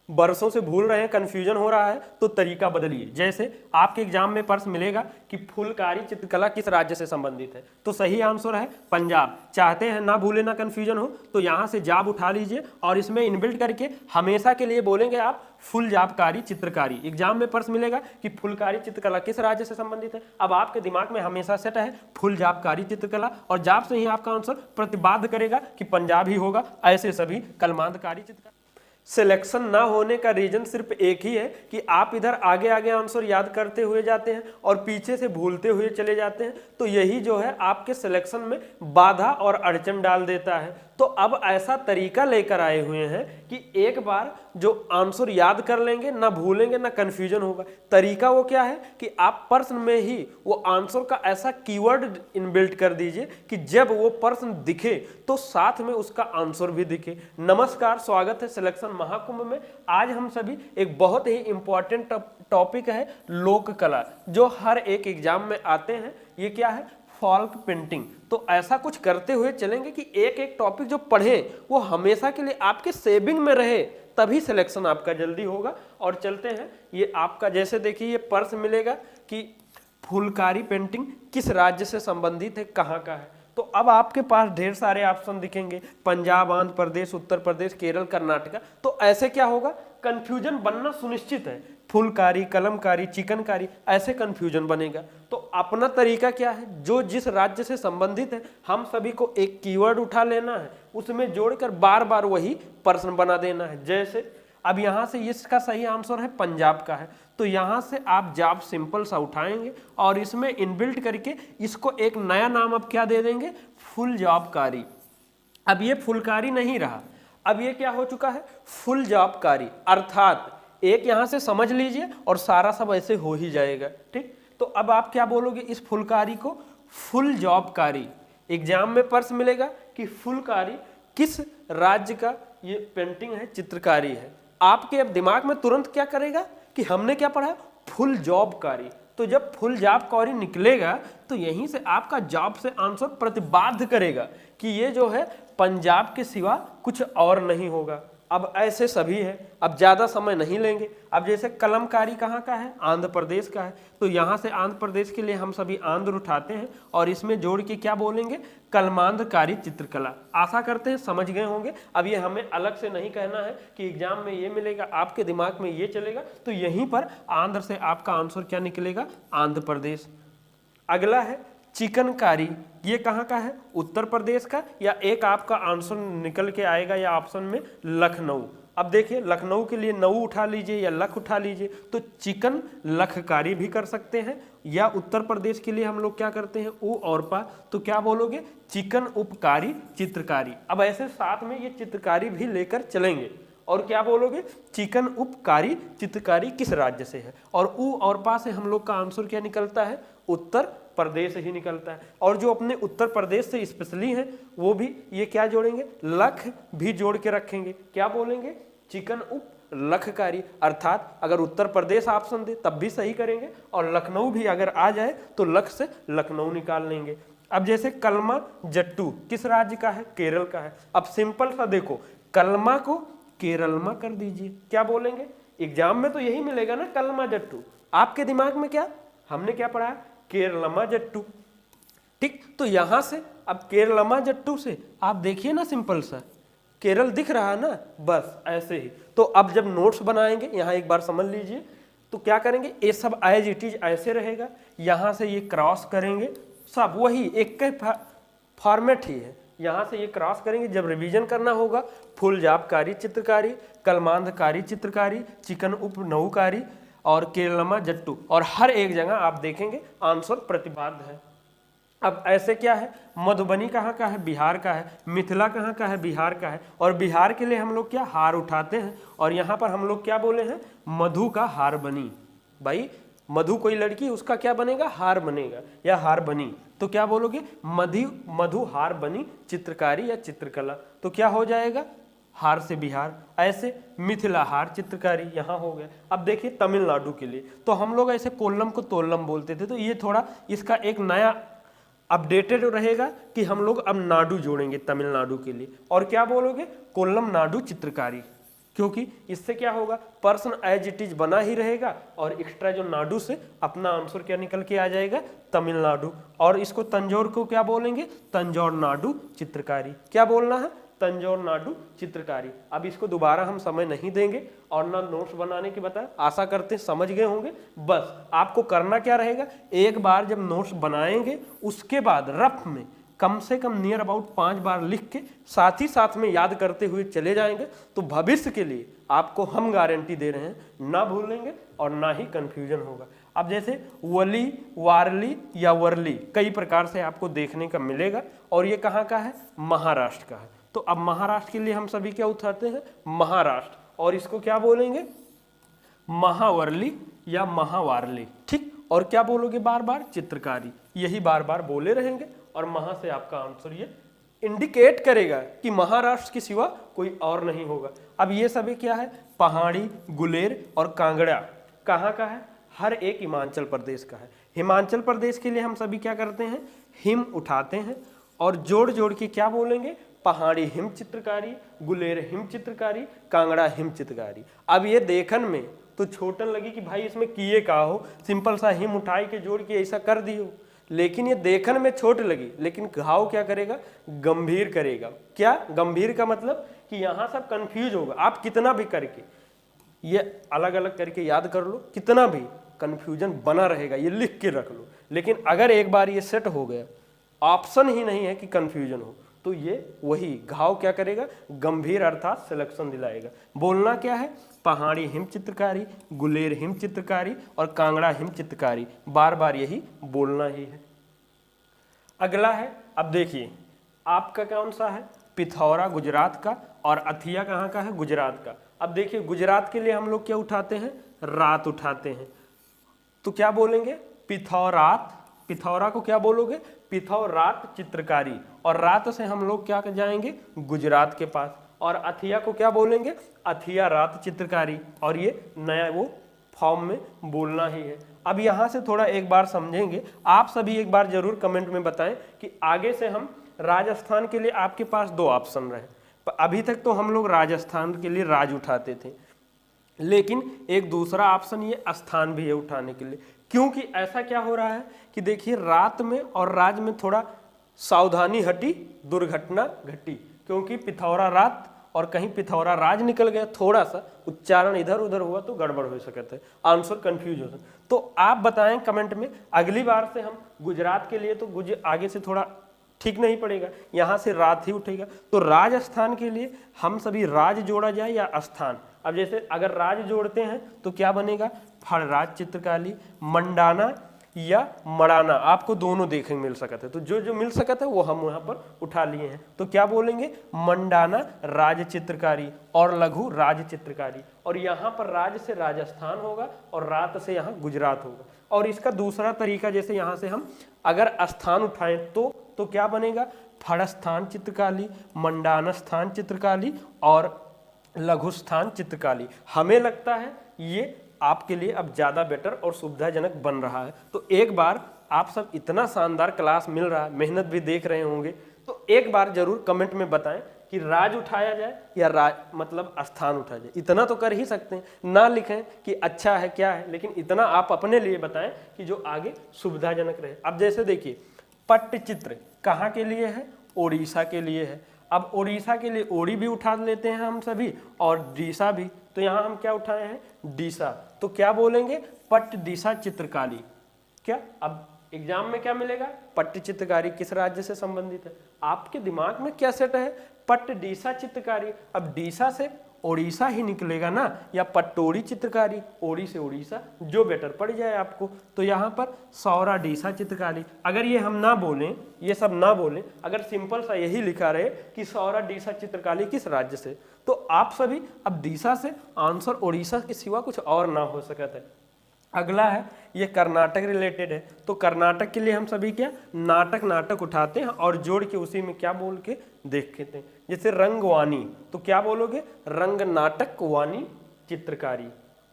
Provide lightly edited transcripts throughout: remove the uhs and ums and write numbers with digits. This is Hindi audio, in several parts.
बरसों से भूल रहे हैं, कंफ्यूजन हो रहा है, तो तरीका बदलिए। जैसे आपके एग्जाम में प्रश्न मिलेगा कि फुलकारी चित्रकला किस राज्य से संबंधित है, तो सही आंसर है पंजाब। चाहते हैं ना भूले ना कंफ्यूजन हो, तो यहाँ से जाब उठा लीजिए और इसमें इनबिल्ट करके हमेशा के लिए बोलेंगे आप फुल जाबकारी चित्रकारी। एग्जाम में प्रश्न मिलेगा कि फुलकारी चित्रकला किस राज्य से संबंधित है, अब आपके दिमाग में हमेशा सेट है फुल जाबकारी चित्रकला, और जाब से ही आपका आंसर प्रतिपाद्य करेगा कि पंजाब ही होगा। ऐसे सभी कलमांधकारी चित्रकला। सिलेक्शन ना होने का रीजन सिर्फ एक ही है कि आप इधर आगे आगे आंसर याद करते हुए जाते हैं और पीछे से भूलते हुए चले जाते हैं, तो यही जो है आपके सिलेक्शन में बाधा और अड़चन डाल देता है। तो अब ऐसा तरीका लेकर आए हुए हैं कि एक बार जो आंसर याद कर लेंगे, ना भूलेंगे ना कंफ्यूजन होगा। तरीका वो क्या है कि आप प्रश्न में ही वो आंसर का ऐसा कीवर्ड इनबिल्ट कर दीजिए कि जब वो प्रश्न दिखे तो साथ में उसका आंसर भी दिखे। नमस्कार, स्वागत है सिलेक्शन महाकुंभ में। आज हम सभी एक बहुत ही इंपॉर्टेंट टॉपिक है लोक कला, जो हर एक एग्जाम में आते हैं। ये क्या है? Folk painting. तो ऐसा कुछ करते हुए चलेंगे कि एक एक टॉपिक जो पढ़े वो हमेशा के लिए आपके सेविंग में रहे, तभी सिलेक्शन आपका जल्दी होगा। और चलते हैं, ये आपका जैसे देखिए ये प्रश्न मिलेगा कि फुलकारी पेंटिंग किस राज्य से संबंधित है, कहाँ का है। तो अब आपके पास ढेर सारे ऑप्शन दिखेंगे, पंजाब, आंध्र प्रदेश, उत्तर प्रदेश, केरल, कर्नाटका। तो ऐसे क्या होगा, कंफ्यूजन बनना सुनिश्चित है। फुलकारी, कलमकारी, चिकनकारी, ऐसे कंफ्यूजन बनेगा। तो अपना तरीका क्या है, जो जिस राज्य से संबंधित है हम सभी को एक कीवर्ड उठा लेना है, उसमें जोड़कर बार बार वही प्रश्न बना देना है। जैसे अब यहाँ से इसका सही आंसर है पंजाब का है, तो यहाँ से आप जाब सिंपल सा उठाएंगे और इसमें इनबिल्ट करके इसको एक नया नाम अब क्या दे देंगे, फुल जाबकारी। अब ये फुलकारी नहीं रहा, अब ये क्या हो चुका है, फुल जाबकारी। अर्थात एक यहाँ से समझ लीजिए और सारा सब ऐसे हो ही जाएगा। ठीक, तो अब आप क्या बोलोगे, इस फुलकारी को फुल जॉबकारी। एग्जाम में प्रश्न मिलेगा कि फुलकारी किस राज्य का ये पेंटिंग है, चित्रकारी है। आपके अब दिमाग में तुरंत क्या करेगा कि हमने क्या पढ़ा, फुल जॉबकारी। तो जब फुल जॉबकारी निकलेगा तो यहीं से आपका जॉब से आंसर प्रतिपाद्य करेगा कि ये जो है पंजाब के सिवा कुछ और नहीं होगा। अब ऐसे सभी है, अब ज़्यादा समय नहीं लेंगे। अब जैसे कलमकारी कहाँ का है, आंध्र प्रदेश का है, तो यहाँ से आंध्र प्रदेश के लिए हम सभी आंध्र उठाते हैं और इसमें जोड़ के क्या बोलेंगे, कलमांधकारी चित्रकला। आशा करते हैं समझ गए होंगे। अब ये हमें अलग से नहीं कहना है कि एग्जाम में ये मिलेगा, आपके दिमाग में ये चलेगा, तो यहीं पर आंध्र से आपका आंसर क्या निकलेगा, आंध्र प्रदेश। अगला है चिकनकारी, ये कहाँ का है, उत्तर प्रदेश का, या एक आपका आंसर निकल के आएगा या ऑप्शन में लखनऊ। अब देखिए लखनऊ के लिए नऊ उठा लीजिए या लख उठा लीजिए, तो चिकन लखकारी भी कर सकते हैं। या उत्तर प्रदेश के लिए हम लोग क्या करते हैं, ऊ और पा, तो क्या बोलोगे, चिकन उपकारी चित्रकारी। अब ऐसे साथ में ये चित्रकारी भी लेकर चलेंगे और क्या बोलोगे, चिकन उपकारी चित्रकारी किस राज्य से है। और ऊ और पा से हम लोग का आंसर क्या निकलता है, उत्तर प्रदेश ही निकलता है। और जो अपने उत्तर प्रदेश से स्पेशली हैं वो भी ये क्या जोड़ेंगे, लख भी जोड़ के रखेंगे। क्या बोलेंगे, चिकन उप लखकारी। अर्थात अगर उत्तर प्रदेश ऑप्शन दे तब भी सही करेंगे और लखनऊ भी अगर आ जाए तो लख से लखनऊ निकाल लेंगे। अब जैसे कलमा जट्टू किस राज्य का है, केरल का है। अब सिंपल सा देखो, कलमा को केरलमा कर दीजिए, क्या बोलेंगे। एग्जाम में तो यही मिलेगा ना, कलमा जट्टू। आपके दिमाग में क्या, हमने क्या पढ़ा, केरलमा जट्टू। ठीक, तो यहां से अब केरलमा जट्टू से आप देखिए ना, सिंपल सा केरल दिख रहा है ना, बस ऐसे ही। तो अब जब नोट्स बनाएंगे, यहां एक बार समझ लीजिए, तो क्या करेंगे, ये सब एज इट इज ऐसे रहेगा, यहां से ये क्रॉस करेंगे, सब वही एक फॉर्मेट ही है। यहां से ये क्रॉस करेंगे, जब रिवीजन करना होगा, फुल जाबकारी चित्रकारी, कलमांधकारी चित्रकारी, चिकन उप नौकारी और केरलमा जट्टू, और हर एक जगह आप देखेंगे आंसर प्रतिपाद्य है। अब ऐसे क्या है, मधुबनी कहाँ का है, बिहार का है। मिथिला कहाँ का है, बिहार का है। और बिहार के लिए हम लोग क्या, हार उठाते हैं, और यहाँ पर हम लोग क्या बोले हैं, मधु का हार बनी। भाई मधु कोई लड़की, उसका क्या बनेगा, हार बनेगा या हार बनी। तो क्या बोलोगे, मधु हार बनी चित्रकारी या चित्रकला। तो क्या हो जाएगा, हार से बिहार। ऐसे मिथिला हार चित्रकारी यहाँ हो गया। अब देखिए तमिलनाडु के लिए, तो हम लोग ऐसे कोल्लम को तोल्लम बोलते थे, तो ये थोड़ा इसका एक नया अपडेटेड रहेगा कि हम लोग अब नाडु जोड़ेंगे तमिलनाडु के लिए। और क्या बोलोगे, कोल्लम नाडु चित्रकारी। क्योंकि इससे क्या होगा, प्रश्न एज इट इज बना ही रहेगा और एक्स्ट्रा जो नाडु से अपना आंसर क्या निकल के आ जाएगा, तमिलनाडु। और इसको तंजौर को क्या बोलेंगे, तंजौर नाडु चित्रकारी। क्या बोलना है, तंजौर नाडु चित्रकारी। अब इसको दोबारा हम समय नहीं देंगे और ना नोट्स बनाने की बताया, आशा करते हैं समझ गए होंगे। बस आपको करना क्या रहेगा, एक बार जब नोट्स बनाएंगे उसके बाद रफ में कम से कम नियर अबाउट 5 बार लिख के साथ ही साथ में याद करते हुए चले जाएंगे, तो भविष्य के लिए आपको हम गारंटी दे रहे हैं, ना भूलेंगे और ना ही कंफ्यूजन होगा। अब जैसे वली, वारली या वर्ली कई प्रकार से आपको देखने का मिलेगा और ये कहाँ का है, महाराष्ट्र का है। तो अब महाराष्ट्र के लिए हम सभी क्या उठाते हैं, महाराष्ट्र, और इसको क्या बोलेंगे, महावर्ली या महावारली। ठीक, और क्या बोलोगे बार बार, चित्रकारी। यही बार बार बोले रहेंगे और महा से आपका आंसर ये इंडिकेट करेगा कि महाराष्ट्र के सिवा कोई और नहीं होगा। अब ये सभी क्या है, पहाड़ी, गुलेर और कांगड़ा कहाँ का है, हर एक हिमाचल प्रदेश का है। हिमाचल प्रदेश के लिए हम सभी क्या करते हैं, हिम उठाते हैं और जोड़ जोड़ के क्या बोलेंगे, पहाड़ी हिम चित्रकारी, गुलेर हिम चित्रकारी, कांगड़ा हिम चित्रकारी। अब ये देखन में तो छोटन लगी कि भाई इसमें किए का हो, सिंपल सा हिम उठाई के जोड़ के ऐसा कर दियो, लेकिन ये देखन में छोट लगी, लेकिन घाव क्या करेगा, गंभीर करेगा। क्या गंभीर का मतलब कि यहाँ सब कंफ्यूज होगा। आप कितना भी करके ये अलग अलग करके याद कर लो, कितना भी कंफ्यूजन बना रहेगा, ये लिख के रख लो, लेकिन अगर एक बार ये सेट हो गया, ऑप्शन ही नहीं है कि कंफ्यूजन हो, तो ये वही घाव क्या करेगा, गंभीर अर्थात सिलेक्शन दिलाएगा। बोलना क्या है, पहाड़ी हिम चित्रकारी, गुलेर हिम चित्रकारी और कांगड़ा हिम चित्रकारी, बार बार यही बोलना ही है। अगला है, अब देखिए आपका कौन सा है, पिथौरा गुजरात का और अथिया कहाँ का है, गुजरात का। अब देखिए गुजरात के लिए हम लोग क्या उठाते हैं, रात उठाते हैं, तो क्या बोलेंगे, पिथौरात। पिथौरा को क्या बोलोगे, पिथौरात चित्रकारी, और रात से हम लोग क्या जाएंगे, गुजरात के पास। और अथिया को क्या बोलेंगे, अथिया रात चित्रकारी, और ये नया वो फॉर्म में बोलना ही है। अब यहाँ से थोड़ा एक बार समझेंगे, आप सभी एक बार जरूर कमेंट में बताएं कि आगे से हम राजस्थान के लिए आपके पास 2 ऑप्शन रहे। अभी तक तो हम लोग राजस्थान के लिए राज उठाते थे, लेकिन एक दूसरा ऑप्शन ये स्थान भी है उठाने के लिए। क्योंकि ऐसा क्या हो रहा है कि देखिए रात में और राज में थोड़ा सावधानी हटी, दुर्घटना घटी, क्योंकि पिथौरा रात और कहीं पिथौरा राज निकल गया, थोड़ा सा उच्चारण इधर उधर हुआ तो गड़बड़ हो सकता है, आंसर कंफ्यूज हो सकता है। तो आप बताएं कमेंट में, अगली बार से हम गुजरात के लिए तो आगे से थोड़ा ठीक नहीं पड़ेगा, यहाँ से रात ही उठेगा। तो राजस्थान के लिए हम सभी राज जोड़ा जाए या स्थान। अब जैसे अगर राज जोड़ते हैं तो क्या बनेगा, फड़राज चित्रकारी, मंडाना या मड़ाना, आपको दोनों देखने मिल सकता है, तो जो जो मिल सकता है वो हम यहाँ पर उठा लिए हैं। तो क्या बोलेंगे, मंडाना राज चित्रकारी और लघु राज चित्रकारी, और यहाँ पर राज से राजस्थान होगा और रात से यहाँ गुजरात होगा। और इसका दूसरा तरीका, जैसे यहाँ से हम अगर स्थान उठाएं तो क्या बनेगा, फड़स्थान चित्रकारी, मंडान स्थान चित्रकारी और लघु स्थान चित्रकारी। हमें लगता है ये आपके लिए अब ज़्यादा बेटर और सुविधाजनक बन रहा है। तो एक बार आप सब, इतना शानदार क्लास मिल रहा है, मेहनत भी देख रहे होंगे, तो एक बार जरूर कमेंट में बताएं कि राज उठाया जाए या राज मतलब स्थान उठाया जाए। इतना तो कर ही सकते हैं, ना लिखें कि अच्छा है क्या है, लेकिन इतना आप अपने लिए बताएं कि जो आगे सुविधाजनक रहे। अब जैसे देखिए पट्टचित्र कहाँ के लिए है, ओडिशा के लिए है। अब ओडिशा के लिए ओडी भी उठा लेते हैं हम सभी और डीसा भी, तो यहाँ हम क्या उठाए हैं, डीसा। तो क्या बोलेंगे, पट्टडीसा चित्रकारी। क्या अब एग्जाम में क्या मिलेगा, पट्ट चित्रकारी किस राज्य से संबंधित है, आपके दिमाग में क्या सेट है, पट्टडीसा चित्रकारी। अब डीसा से ओडिशा ही निकलेगा ना, या पटोरी चित्रकारी, ओडी से ओडिशा, जो बेटर पड़ जाए आपको। तो यहाँ पर सौरा डीसा चित्रकारी। अगर ये हम ना बोलें, ये सब ना बोलें, अगर सिंपल सा यही लिखा रहे कि सौरा डीसा चित्रकारी किस राज्य से, तो आप सभी अब डीसा से आंसर ओडिशा के सिवा कुछ और ना हो सकता है। अगला है ये कर्नाटक रिलेटेड है, तो कर्नाटक के लिए हम सभी क्या नाटक उठाते हैं और जोड़ के उसी में क्या बोल के देखते हैं। जैसे रंगवानी, तो क्या बोलोगे, रंग नाटक वानी चित्रकारी,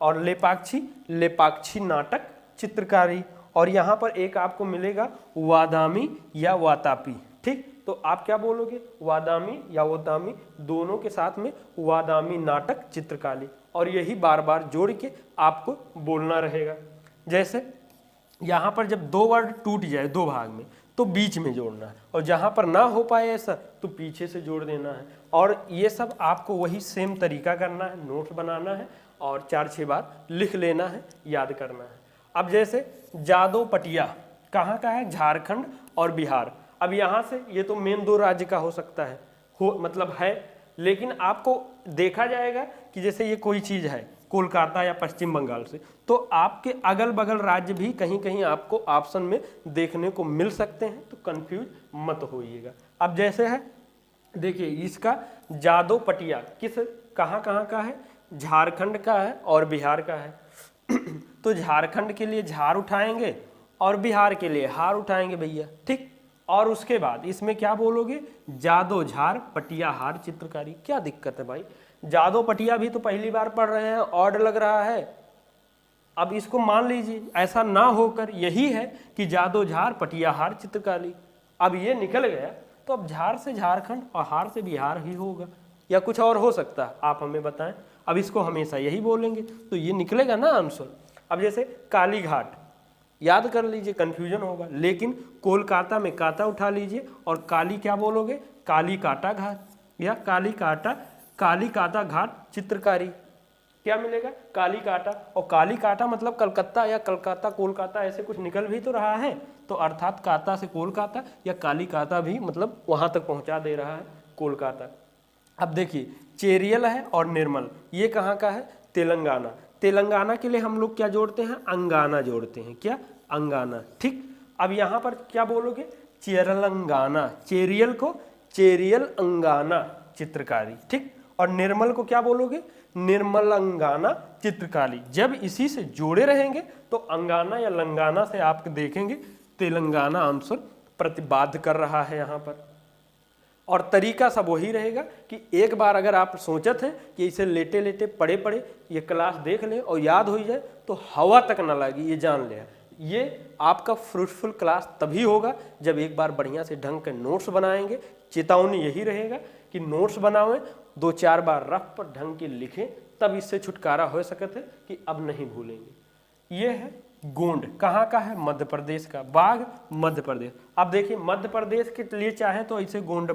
और लेपाक्षी नाटक चित्रकारी। और यहाँ पर एक आपको मिलेगा वादामी या वातापी। ठीक, तो आप क्या बोलोगे, वादामी या वोदामी दोनों के साथ में वादामी नाटक चित्रकारी, और यही बार बार जोड़ के आपको बोलना रहेगा। जैसे यहाँ पर जब दो वर्ड टूट जाए दो भाग में तो बीच में जोड़ना है, और जहाँ पर ना हो पाए ऐसा तो पीछे से जोड़ देना है। और ये सब आपको वही सेम तरीका करना है, नोट्स बनाना है और 4-6 बार लिख लेना है, याद करना है। अब जैसे जादव पटिया कहाँ का है, झारखंड और बिहार। अब यहाँ से ये तो मेन 2 राज्य का हो सकता है, मतलब है, लेकिन आपको देखा जाएगा कि जैसे ये कोई चीज़ है कोलकाता या पश्चिम बंगाल से, तो आपके अगल बगल राज्य भी कहीं कहीं आपको ऑप्शन में देखने को मिल सकते हैं, तो कंफ्यूज मत होइएगा। अब जैसे है देखिए इसका जादव पटिया किस कहाँ का है, झारखंड का है और बिहार का है। तो झारखंड के लिए झार उठाएंगे और बिहार के लिए हार उठाएंगे भैया, ठीक। और उसके बाद इसमें क्या बोलोगे, जादव झार पटिया हार चित्रकारी। क्या दिक्कत है भाई, जादव पटिया भी तो पहली बार पढ़ रहे हैं, ऑड लग रहा है। अब इसको मान लीजिए ऐसा ना होकर यही है कि जादव झार पटिया हार चित्रकारी। अब ये निकल गया तो अब झार से झारखंड और हार से बिहार ही होगा, या कुछ और हो सकता है, आप हमें बताएं। अब इसको हमेशा यही बोलेंगे तो ये निकलेगा ना आंसर। अब जैसे काली घाट याद कर लीजिए, कंफ्यूजन होगा, लेकिन कोलकाता में काता उठा लीजिए और काली क्या बोलोगे, काली काटा घाट या काली काता घाट चित्रकारी। क्या मिलेगा, काली काटा, और काली काटा मतलब कलकत्ता या कलकत्ता कोलकाता ऐसे कुछ निकल भी तो रहा है, तो अर्थात काता से कोलकाता या काली काता भी मतलब वहां तक पहुंचा दे रहा है कोलकाता। अब देखिए चेरियल है और निर्मल, ये कहाँ का है, तेलंगाना। तेलंगाना के लिए हम लोग क्या जोड़ते हैं, अंगाना जोड़ते हैं, क्या, अंगाना, ठीक। अब यहाँ पर क्या बोलोगे, चेरलंगाना, चेरियल को चेरियल अंगाना चित्रकारी, ठीक। और निर्मल को क्या बोलोगे, निर्मलंगाना चित्रकारी। जब इसी से जोड़े रहेंगे तो अंगाना या लंगाना से आप देखेंगे तेलंगाना आंसर प्रतिपाद्य कर रहा है यहाँ पर। और तरीका सब वही रहेगा कि एक बार अगर आप सोचते हैं कि इसे लेटे लेटे पढ़े पढ़े ये क्लास देख लें और याद हो जाए तो हवा तक ना लगी, ये जान लें। ये आपका फ्रूटफुल क्लास तभी होगा जब एक बार बढ़िया से ढंग के नोट्स बनाएंगे। चेतावनी यही रहेगा कि नोट्स बनावें, 2-4 बार रफ पर ढंग के लिखें, तब इससे छुटकारा हो सकता है कि अब नहीं भूलेंगे। ये है गोंड, कहाँ का है, मध्य प्रदेश का। बाघ मध्य प्रदेश। अब देखिए मध्य प्रदेश के लिए चाहे तो ऐसे गोंड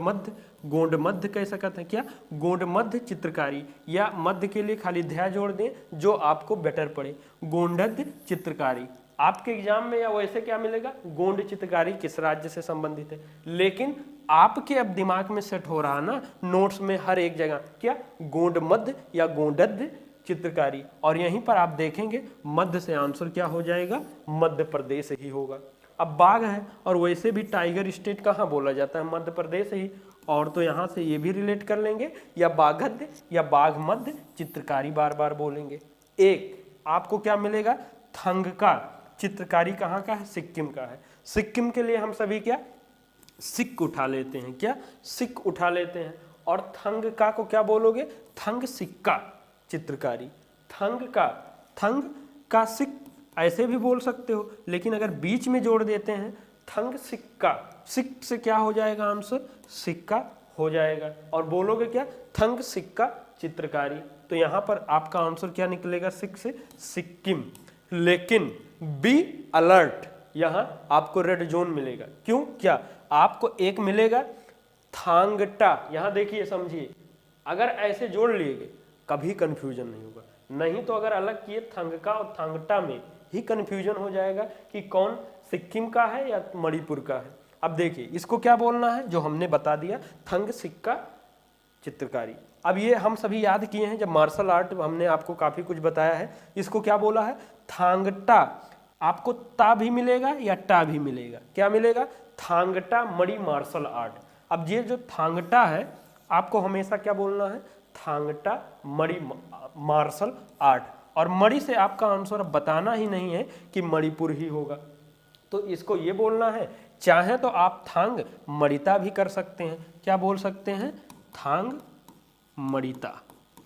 मध्य कह सकते हैं, क्या, गोंड मध्य चित्रकारी, या मध्य के लिए खाली ध्यान जोड़ दें जो आपको बेटर पड़े, गोंडद्य चित्रकारी। आपके एग्जाम में या वैसे क्या मिलेगा, गोंड चित्रकारी किस राज्य से संबंधित है, लेकिन आपके अब दिमाग में सेट हो रहा ना नोट्स में हर एक जगह, क्या, गोंड मध्य या गोंडद्य चित्रकारी। और यहीं पर आप देखेंगे मध्य से आंसर क्या हो जाएगा, मध्य प्रदेश ही होगा। अब बाघ है और वैसे भी टाइगर स्टेट कहाँ बोला जाता है, मध्य प्रदेश ही, और तो यहाँ से ये भी रिलेट कर लेंगे, या बाघद्य या बाघ मध्य चित्रकारी बार बार बोलेंगे। एक आपको क्या मिलेगा, थंग का चित्रकारी कहाँ का है, सिक्किम का है। सिक्किम के लिए हम सभी क्या, सिक उठा लेते हैं, क्या, सिक उठा लेते हैं। और थंग का को क्या बोलोगे, थंग सिक्का चित्रकारी। थंग का सिक ऐसे भी बोल सकते हो, लेकिन अगर बीच में जोड़ देते हैं थंग सिक्का, सिक से क्या हो जाएगा आंसर, सिक्का हो जाएगा। और बोलोगे क्या, थंग सिक्का चित्रकारी। तो यहाँ पर आपका आंसर क्या निकलेगा, सिक से सिक्किम। लेकिन बी अलर्ट, यहाँ आपको रेड जोन मिलेगा। क्यों, क्या, आपको एक मिलेगा थांगटा। यहाँ देखिए समझिए, अगर ऐसे जोड़ लिए कभी कंफ्यूजन नहीं होगा, नहीं तो अगर अलग किए थंगका और थांगटा में ही कंफ्यूजन हो जाएगा कि कौन सिक्किम का है या मणिपुर का है। अब देखिए इसको क्या बोलना है, जो हमने बता दिया, थंग सिक्का चित्रकारी। अब ये हम सभी याद किए हैं जब मार्शल आर्ट हमने आपको काफी कुछ बताया है। इसको क्या बोला है, थांगटा। आपको ता भी मिलेगा या टा भी मिलेगा, क्या मिलेगा, थांगटा मणि मार्शल आर्ट। अब ये जो थांगटा है आपको हमेशा क्या बोलना है, थांगटा मणि मार्शल आर्ट। और मणि से आपका आंसर अब बताना ही नहीं है कि मणिपुर ही होगा, तो इसको ये बोलना है। चाहे तो आप थांग मणिता भी कर सकते हैं, क्या बोल सकते हैं, थांग मणिता,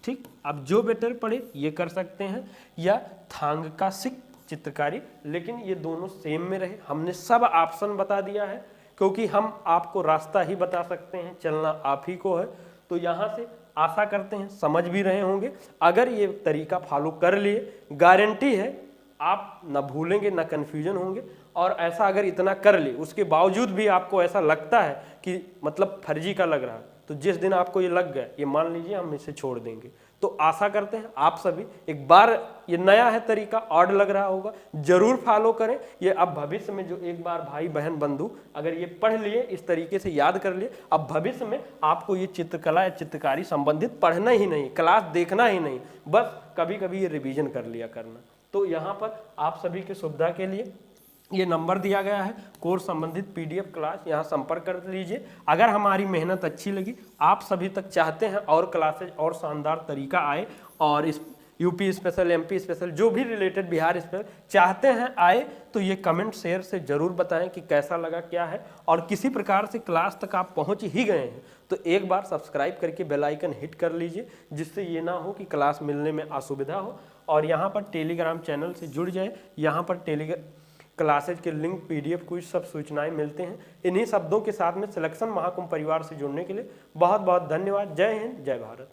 ठीक। अब जो बेटर पड़े ये कर सकते हैं, या थांग का सिक चित्रकारी, लेकिन ये दोनों सेम में रहे। हमने सब ऑप्शन बता दिया है, क्योंकि हम आपको रास्ता ही बता सकते हैं, चलना आप ही को है। तो यहाँ से आशा करते हैं समझ भी रहे होंगे। अगर ये तरीका फॉलो कर लिए, गारंटी है आप ना भूलेंगे ना कन्फ्यूजन होंगे। और ऐसा अगर इतना कर ले उसके बावजूद भी आपको ऐसा लगता है कि मतलब फर्जी का लग रहा है, तो जिस दिन आपको ये लग गया, ये मान लीजिए हम इसे छोड़ देंगे। तो आशा करते हैं आप सभी एक बार, ये नया है तरीका, ऑड लग रहा होगा, जरूर फॉलो करें। ये अब भविष्य में जो एक बार भाई बहन बंधु अगर ये पढ़ लिए, इस तरीके से याद कर लिए, अब भविष्य में आपको ये चित्रकला या चित्रकारी संबंधित पढ़ना ही नहीं, क्लास देखना ही नहीं, बस कभी कभी ये रिवीजन कर लिया करना। तो यहाँ पर आप सभी की सुविधा के लिए ये नंबर दिया गया है, कोर्स संबंधित पीडीएफ क्लास, यहाँ संपर्क कर लीजिए। अगर हमारी मेहनत अच्छी लगी, आप सभी तक चाहते हैं और क्लासेज और शानदार तरीका आए, और इस यूपी स्पेशल, एमपी स्पेशल, जो भी रिलेटेड बिहार स्पेशल चाहते हैं आए, तो ये कमेंट शेयर से जरूर बताएं कि कैसा लगा, क्या है। और किसी प्रकार से क्लास तक आप पहुंच ही गए हैं तो एक बार सब्सक्राइब करके बेल आइकन हिट कर लीजिए, जिससे ये ना हो कि क्लास मिलने में असुविधा हो। और यहाँ पर टेलीग्राम चैनल से जुड़ जाए, यहाँ पर क्लासेज के लिंक, पीडीएफ, कुछ सब सूचनाएं मिलते हैं। इन्हीं शब्दों के साथ में सिलेक्शन महाकुंभ परिवार से जुड़ने के लिए बहुत बहुत धन्यवाद। जय हिंद, जय भारत।